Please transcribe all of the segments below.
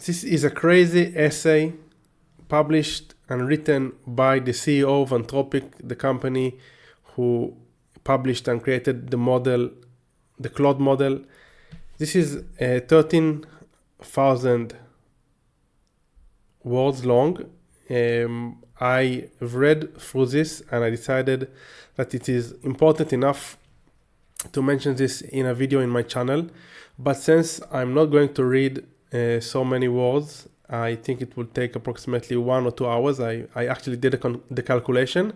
This is a crazy essay published and written by the CEO of Anthropic, the company who published and created the model, the Claude model. This is 13,000 words long. I read through this and I decided that it is important enough to mention this in a video in my channel. But since I'm not going to read so many words, I think it will take approximately 1 or 2 hours. I actually did the calculation.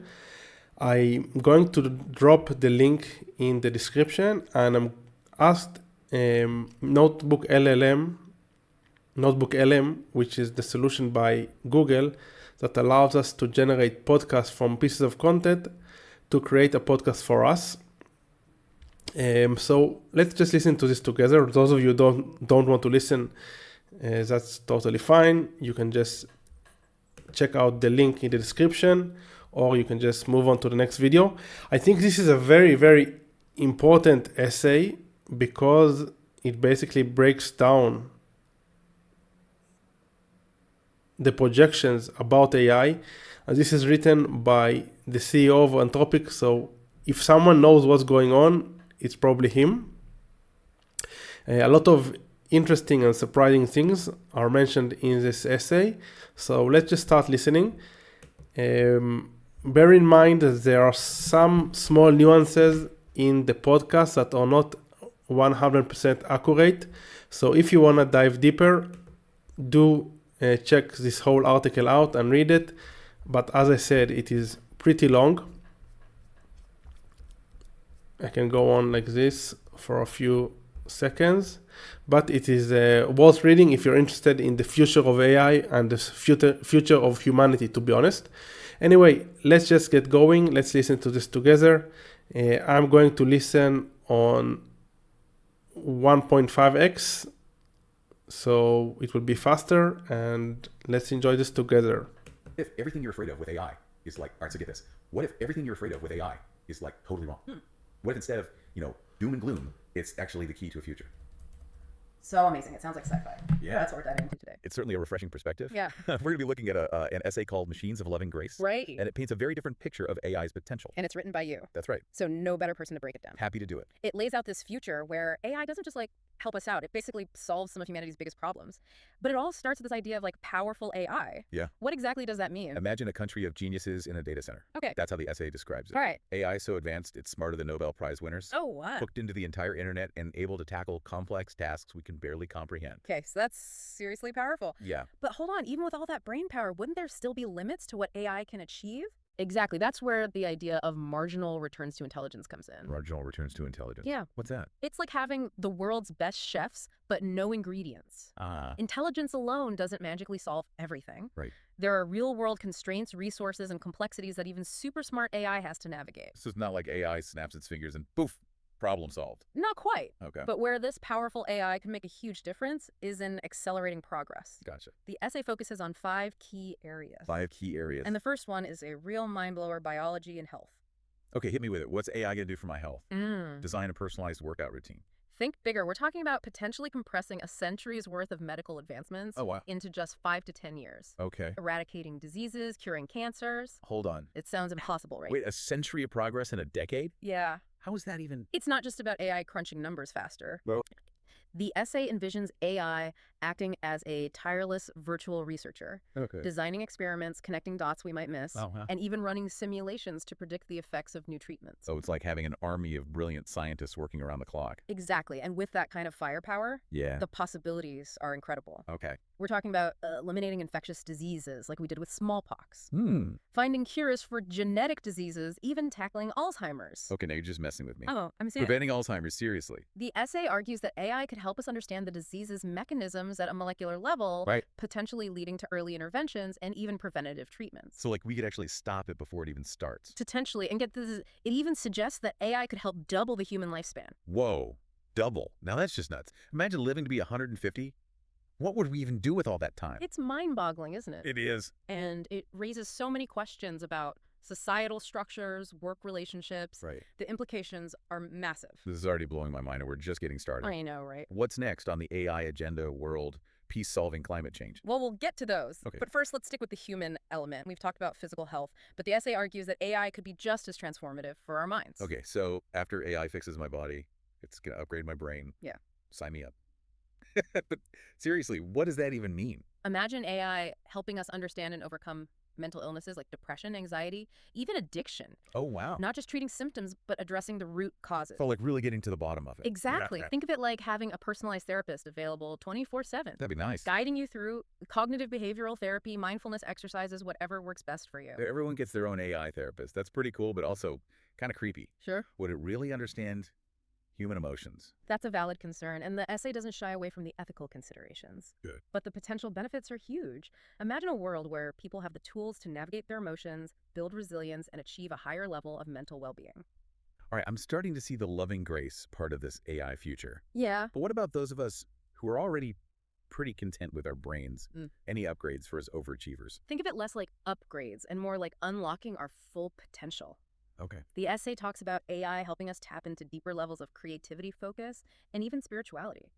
I'm going to drop the link in the description, and I'm asked Notebook LM, which is the solution by Google that allows us to generate podcasts from pieces of content to create a podcast for us. So let's just listen to this together. Those of you who don't want to listen, that's totally fine. You can just check out the link in the description, or you can just move on to the next video. I think this is a very, very important essay because it basically breaks down the projections about AI. And this is written by the CEO of Anthropic. So if someone knows what's going on, it's probably him. A lot of interesting and surprising things are mentioned in this essay. So let's just start listening. Bear in mind that there are some small nuances in the podcast that are not 100% accurate. So if you want to dive deeper, do check this whole article out and read it. But as I said, it is pretty long. I can go on like this for a few seconds, but it is worth reading if you're interested in the future of AI and the future of humanity, to be honest. Anyway, let's just get going. Let's listen to this together. I'm going to listen on 1.5x, so it will be faster, and let's enjoy this together. If everything you're afraid of with AI is like, all right, so get this. What if everything you're afraid of with AI is like totally wrong? What if instead of, doom and gloom, it's actually the key to a future? So amazing. It sounds like sci-fi. Yeah. That's what we're diving into today. It's certainly a refreshing perspective. Yeah. We're going to be looking at an essay called Machines of Loving Grace. Right. And it paints a very different picture of AI's potential. And it's written by you. That's right. So no better person to break it down. Happy to do it. It lays out this future where AI doesn't just help us out. It basically solves some of humanity's biggest problems. But it all starts with this idea of powerful AI. Yeah. What exactly does that mean? Imagine a country of geniuses in a data center. Okay. That's how the essay describes it. All right. AI so advanced, it's smarter than Nobel Prize winners. Oh, wow. Hooked into the entire internet and able to tackle complex tasks we can barely comprehend. Okay, so that's seriously powerful. Yeah. But hold on, even with all that brain power, wouldn't there still be limits to what AI can achieve? Exactly. That's where the idea of marginal returns to intelligence comes in. Marginal returns to intelligence. Yeah. What's that? It's like having the world's best chefs, but no ingredients. Intelligence alone doesn't magically solve everything. Right. There are real-world constraints, resources, and complexities that even super smart AI has to navigate. So it's not like AI snaps its fingers and poof, problem solved. Not quite. Okay. But where this powerful AI can make a huge difference is in accelerating progress. Gotcha. The essay focuses on 5 key areas. 5 key areas. And the first one is a real mind-blower: biology and health. Okay, hit me with it. What's AI going to do for my health? Design a personalized workout routine. Think bigger. We're talking about potentially compressing a century's worth of medical advancements into just 5 to 10 years. Okay. Eradicating diseases, curing cancers. Hold on. It sounds impossible, right? Wait, a century of progress in a decade? Yeah. How is that even? It's not just about AI crunching numbers faster. Well, The essay envisions AI acting as a tireless virtual researcher, designing experiments, connecting dots we might miss, and even running simulations to predict the effects of new treatments. So it's like having an army of brilliant scientists working around the clock. Exactly. And with that kind of firepower, Yeah. the possibilities are incredible. Okay. We're talking about eliminating infectious diseases like we did with smallpox, Hmm. finding cures for genetic diseases, even tackling Alzheimer's. Okay, now you're just messing with me. Oh, I'm serious. Preventing Alzheimer's, seriously. The essay argues that AI could help us understand the disease's mechanisms at a molecular level, Right. potentially leading to early interventions and even preventative treatments. So like we could actually stop it before it even starts. Potentially, and get this, it even suggests that AI could help double the human lifespan. Whoa. Double. Now that's just nuts. Imagine living to be 150. What would we even do with all that time? It's mind-boggling, isn't it? It is. And it raises so many questions about societal structures, work relationships. Right. The implications are massive. This is already blowing my mind, and we're just getting started. I know, right? What's next on the AI agenda, world, peace-solving climate change? Well, we'll get to those. Okay. But first, let's stick with the human element. We've talked about physical health, but the essay argues that AI could be just as transformative for our minds. Okay, so after AI fixes my body, it's going to upgrade my brain. Yeah. Sign me up. But seriously, what does that even mean? Imagine AI helping us understand and overcome mental illnesses like depression, anxiety, even addiction. Oh, wow. Not just treating symptoms, but addressing the root causes. So like really getting to the bottom of it. Exactly. Yeah. Think of it like having a personalized therapist available 24/7. That'd be nice. Guiding you through cognitive behavioral therapy, mindfulness exercises, whatever works best for you. Everyone gets their own AI therapist. That's pretty cool, but also kind of creepy. Sure. Would it really understand human emotions? That's a valid concern, and the essay doesn't shy away from the ethical considerations. Good. But the potential benefits are huge. Imagine a world where people have the tools to navigate their emotions, build resilience, and achieve a higher level of mental well-being. All right, I'm starting to see the loving grace part of this AI future. Yeah. But what about those of us who are already pretty content with our brains? Any upgrades for us overachievers? Think of it less like upgrades and more like unlocking our full potential. Okay. The essay talks about AI helping us tap into deeper levels of creativity, focus, and even spirituality.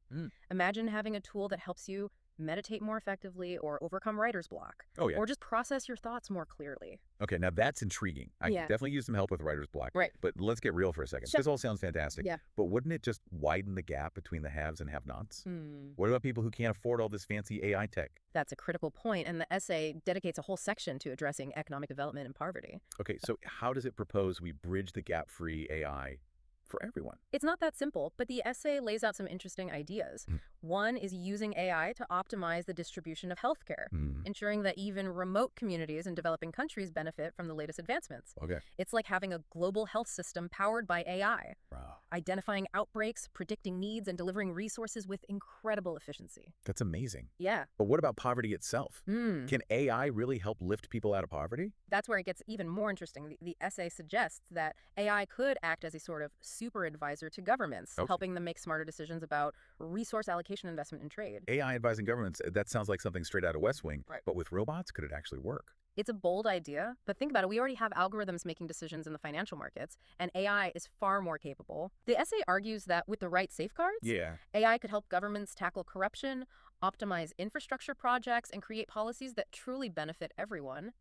Imagine having a tool that helps you meditate more effectively or overcome writer's block. Oh, yeah. Or just process your thoughts more clearly. Okay, now that's intriguing. I Yeah. could definitely use some help with writer's block. Right. But let's get real for a second. Sure. This all sounds fantastic. Yeah. But wouldn't it just widen the gap between the haves and have-nots? Hmm. What about people who can't afford all this fancy AI tech? That's a critical point, and the essay dedicates a whole section to addressing economic development and poverty. Okay, so how does it propose we bridge the gap-free AI for everyone? It's not that simple, but the essay lays out some interesting ideas. One is using AI to optimize the distribution of healthcare, ensuring that even remote communities in developing countries benefit from the latest advancements. Okay. It's like having a global health system powered by AI, Wow. identifying outbreaks, predicting needs, and delivering resources with incredible efficiency. That's amazing. Yeah. But what about poverty itself? Can AI really help lift people out of poverty? That's where it gets even more interesting. The essay suggests that AI could act as a sort of super advisor to governments, helping them make smarter decisions about resource allocation, investment, and trade. AI advising governments, that sounds like something straight out of West Wing. Right. But with robots, could it actually work? It's a bold idea, but think about it. We already have algorithms making decisions in the financial markets, and AI is far more capable. The essay argues that with the right safeguards, AI could help governments tackle corruption, optimize infrastructure projects, and create policies that truly benefit everyone.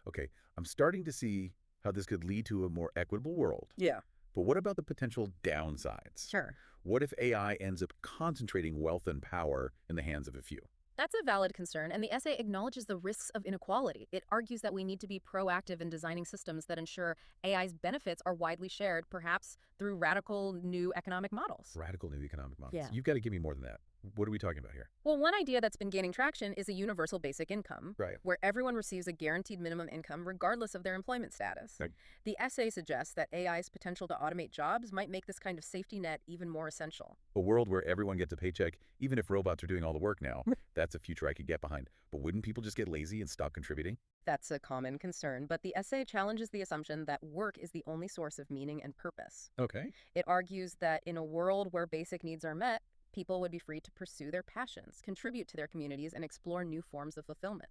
Okay, I'm starting to see how this could lead to a more equitable world. Yeah. But what about the potential downsides? Sure. What if AI ends up concentrating wealth and power in the hands of a few? That's a valid concern, and the essay acknowledges the risks of inequality. It argues that we need to be proactive in designing systems that ensure AI's benefits are widely shared, perhaps through radical new economic models. Radical new economic models. Yeah. You've got to give me more than that. What are we talking about here? Well, one idea that's been gaining traction is a universal basic income, Right. where everyone receives a guaranteed minimum income regardless of their employment status. Right. The essay suggests that AI's potential to automate jobs might make this kind of safety net even more essential. A world where everyone gets a paycheck, even if robots are doing all the work now. That's a future I could get behind. But wouldn't people just get lazy and stop contributing? That's a common concern, but the essay challenges the assumption that work is the only source of meaning and purpose. Okay. It argues that in a world where basic needs are met, people would be free to pursue their passions, contribute to their communities, and explore new forms of fulfillment.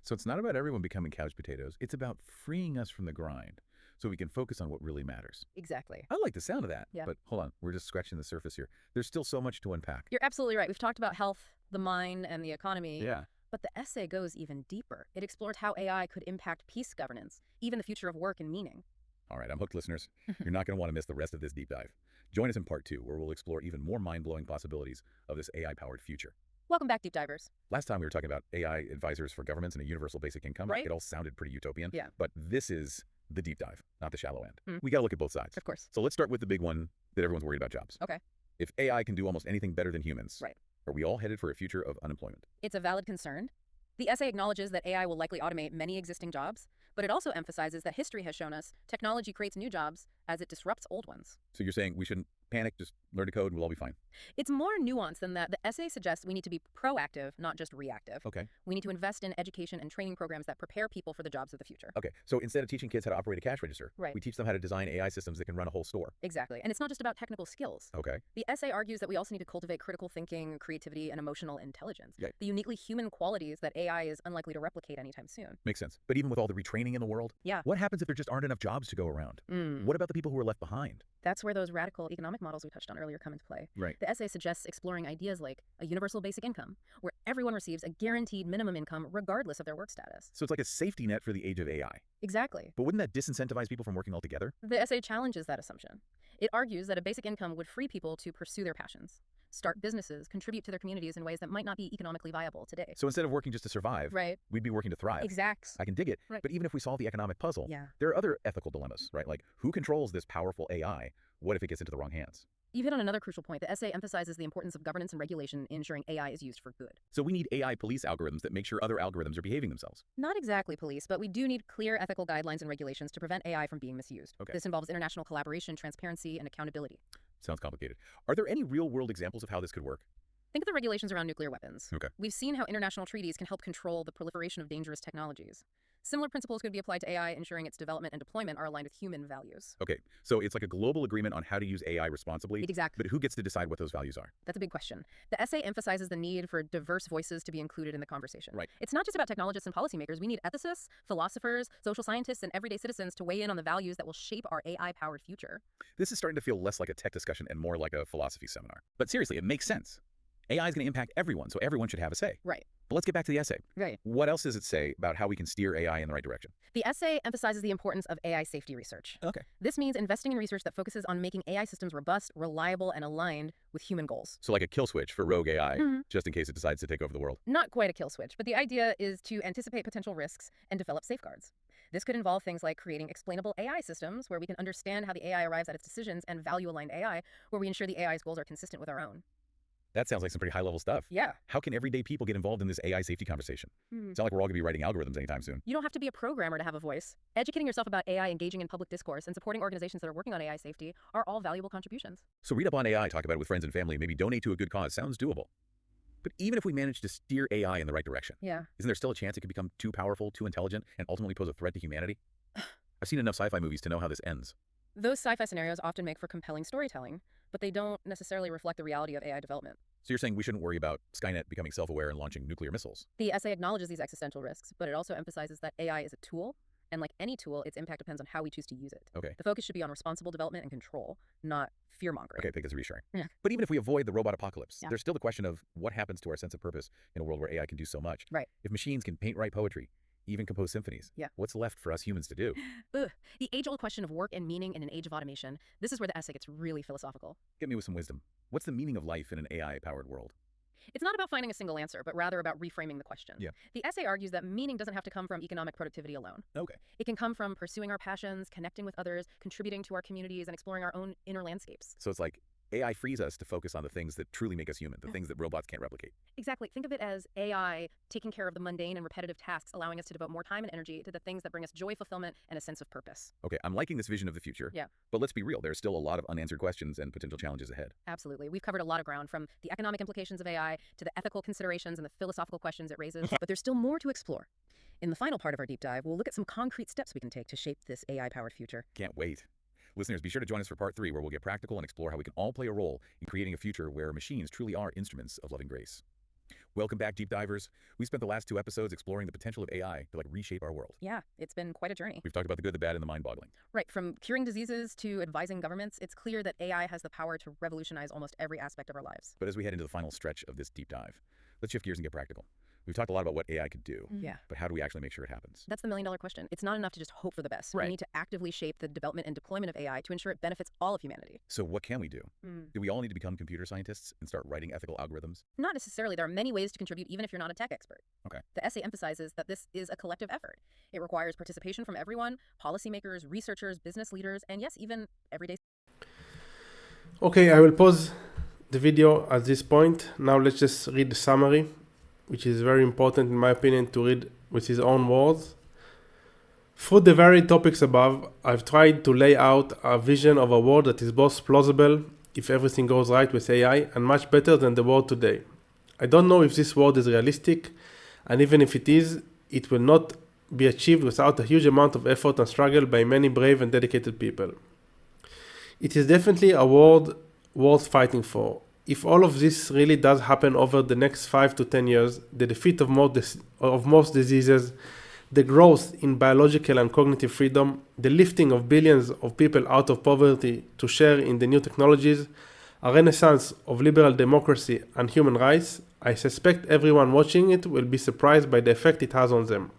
So it's not about everyone becoming couch potatoes. It's about freeing us from the grind so we can focus on what really matters. Exactly. I like the sound of that. Yeah. But hold on, we're just scratching the surface here. There's still so much to unpack. You're absolutely right. We've talked about health, the mind, and the economy. Yeah. But the essay goes even deeper. It explores how AI could impact peace governance, even the future of work and meaning. All right, I'm hooked, listeners. You're not going to want to miss the rest of this deep dive. Join us in part 2, where we'll explore even more mind-blowing possibilities of this AI-powered future. Welcome back, Deep Divers. Last time we were talking about AI advisors for governments and a universal basic income. Right. It all sounded pretty utopian. Yeah. But this is the deep dive, not the shallow end. We got to look at both sides. Of course. So let's start with the big one that everyone's worried about: jobs. Okay. If AI can do almost anything better than humans, Right. are we all headed for a future of unemployment? It's a valid concern. The essay acknowledges that AI will likely automate many existing jobs, but it also emphasizes that history has shown us technology creates new jobs as it disrupts old ones. So you're saying we shouldn't panic, just learn to code and we'll all be fine. It's more nuanced than that. The essay suggests we need to be proactive, not just reactive. Okay. We need to invest in education and training programs that prepare people for the jobs of the future. Okay. So instead of teaching kids how to operate a cash register, Right. we teach them how to design AI systems that can run a whole store. Exactly. And it's not just about technical skills. Okay. The essay argues that we also need to cultivate critical thinking, creativity, and emotional intelligence. Okay. The uniquely human qualities that AI is unlikely to replicate anytime soon. Makes sense. But even with all the retraining in the world, Yeah. what happens if there just aren't enough jobs to go around? What about the people who are left behind? That's where those radical economic models we touched on earlier come into play. Right. The essay suggests exploring ideas like a universal basic income, where everyone receives a guaranteed minimum income regardless of their work status. So it's like a safety net for the age of AI. Exactly. But wouldn't that disincentivize people from working altogether? The essay challenges that assumption. It argues that a basic income would free people to pursue their passions, start businesses, contribute to their communities in ways that might not be economically viable today. So instead of working just to survive, Right. we'd be working to thrive. Exact. I can dig it. Right. But even if we solve the economic puzzle, Yeah. there are other ethical dilemmas, right? Like, who controls this powerful AI? What if it gets into the wrong hands? You hit on another crucial point. The essay emphasizes the importance of governance and regulation in ensuring AI is used for good. So we need AI police algorithms that make sure other algorithms are behaving themselves. Not exactly police, but we do need clear ethical guidelines and regulations to prevent AI from being misused. Okay. This involves international collaboration, transparency, and accountability. Sounds complicated. Are there any real-world examples of how this could work? Think of the regulations around nuclear weapons. Okay. We've seen how international treaties can help control the proliferation of dangerous technologies. Similar principles could be applied to AI, ensuring its development and deployment are aligned with human values. Okay, so it's like a global agreement on how to use AI responsibly. Exactly. But who gets to decide what those values are? That's a big question. The essay emphasizes the need for diverse voices to be included in the conversation. Right. It's not just about technologists and policymakers. We need ethicists, philosophers, social scientists, and everyday citizens to weigh in on the values that will shape our AI-powered future. This is starting to feel less like a tech discussion and more like a philosophy seminar. But seriously, it makes sense. AI is going to impact everyone, so everyone should have a say. Right. But let's get back to the essay. Right. What else does it say about how we can steer AI in the right direction? The essay emphasizes the importance of AI safety research. Okay. This means investing in research that focuses on making AI systems robust, reliable, and aligned with human goals. So like a kill switch for rogue AI, Mhm. just in case it decides to take over the world. Not quite a kill switch, but the idea is to anticipate potential risks and develop safeguards. This could involve things like creating explainable AI systems where we can understand how the AI arrives at its decisions, and value-aligned AI where we ensure the AI's goals are consistent with our own. That sounds like some pretty high-level stuff. Yeah. How can everyday people get involved in this AI safety conversation? It's not like we're all going to be writing algorithms anytime soon. You don't have to be a programmer to have a voice. Educating yourself about AI, engaging in public discourse, and supporting organizations that are working on AI safety are all valuable contributions. So read up on AI, talk about it with friends and family, maybe donate to a good cause. Sounds doable. But even if we manage to steer AI in the right direction, Yeah. isn't there still a chance it could become too powerful, too intelligent, and ultimately pose a threat to humanity? I've seen enough sci-fi movies to know how this ends. Those sci-fi scenarios often make for compelling storytelling, but they don't necessarily reflect the reality of AI development. So you're saying we shouldn't worry about Skynet becoming self-aware and launching nuclear missiles? The essay acknowledges these existential risks, but it also emphasizes that AI is a tool, and like any tool, its impact depends on how we choose to use it. Okay. The focus should be on responsible development and control, not fear-mongering. Okay, I think that's reassuring. Yeah. But even if we avoid the robot apocalypse, Yeah. there's still the question of what happens to our sense of purpose in a world where AI can do so much. Right. If machines can paint, write poetry, even compose symphonies, Yeah. what's left for us humans to do? Ugh. The age-old question of work and meaning in an age of automation, this is where the essay gets really philosophical. Get me with some wisdom. What's the meaning of life in an AI-powered world? It's not about finding a single answer, but rather about reframing the question. Yeah. The essay argues that meaning doesn't have to come from economic productivity alone. Okay. It can come from pursuing our passions, connecting with others, contributing to our communities, and exploring our own inner landscapes. So it's like AI frees us to focus on the things that truly make us human, the things that robots can't replicate. Exactly. Think of it as AI taking care of the mundane and repetitive tasks, allowing us to devote more time and energy to the things that bring us joy, fulfillment, and a sense of purpose. Okay, I'm liking this vision of the future. Yeah. But let's be real, there's still a lot of unanswered questions and potential challenges ahead. Absolutely. We've covered a lot of ground, from the economic implications of AI to the ethical considerations and the philosophical questions it raises, but there's still more to explore. In the final part of our deep dive, we'll look at some concrete steps we can take to shape this AI-powered future. Can't wait. Listeners, be sure to join us for part 3, where we'll get practical and explore how we can all play a role in creating a future where machines truly are instruments of loving grace. Welcome back, deep divers. We spent the last 2 episodes exploring the potential of AI to reshape our world. Yeah, it's been quite a journey. We've talked about the good, the bad, and the mind-boggling. Right, from curing diseases to advising governments, it's clear that AI has the power to revolutionize almost every aspect of our lives. But as we head into the final stretch of this deep dive, let's shift gears and get practical. We've talked a lot about what AI could do. Yeah. But how do we actually make sure it happens? That's the million-dollar question. It's not enough to just hope for the best. Right. We need to actively shape the development and deployment of AI to ensure it benefits all of humanity. So what can we do? Do we all need to become computer scientists and start writing ethical algorithms? Not necessarily. There are many ways to contribute, even if you're not a tech expert. Okay. The essay emphasizes that this is a collective effort. It requires participation from everyone: policymakers, researchers, business leaders, and yes, even everyday. Okay, I will pause the video at this point. Now let's just read the summary, which is very important in my opinion to read with his own words. Through the varied topics above, I've tried to lay out a vision of a world that is both plausible if everything goes right with AI, and much better than the world today. I don't know if this world is realistic, and even if it is, it will not be achieved without a huge amount of effort and struggle by many brave and dedicated people. It is definitely a world worth fighting for. If all of this really does happen over the next 5 to 10 years, the defeat of most diseases, the growth in biological and cognitive freedom, the lifting of billions of people out of poverty to share in the new technologies, a renaissance of liberal democracy and human rights, I suspect everyone watching it will be surprised by the effect it has on them.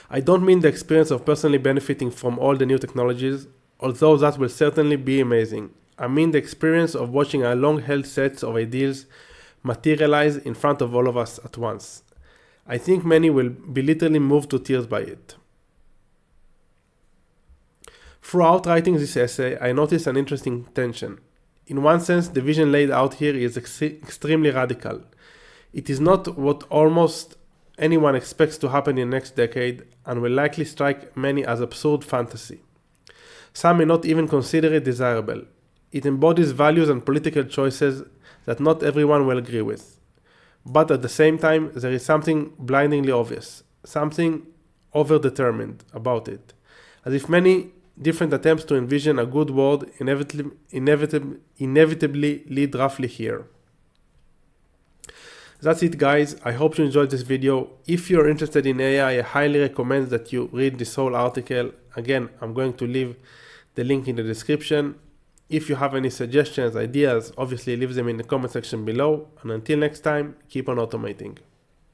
I don't mean the experience of personally benefiting from all the new technologies, although that will certainly be amazing. I mean the experience of watching a long-held set of ideals materialize in front of all of us at once. I think many will be literally moved to tears by it. Throughout writing this essay, I noticed an interesting tension. In one sense, the vision laid out here is extremely radical. It is not what almost anyone expects to happen in the next decade and will likely strike many as absurd fantasy. Some may not even consider it desirable. It embodies values and political choices that not everyone will agree with. But at the same time, there is something blindingly obvious, something overdetermined about it, as if many different attempts to envision a good world inevitably lead roughly here. That's it, guys. I hope you enjoyed this video. If you're interested in AI, I highly recommend that you read this whole article. Again, I'm going to leave the link in the description. If you have any suggestions, ideas, obviously leave them in the comment section below. And until next time, keep on automating.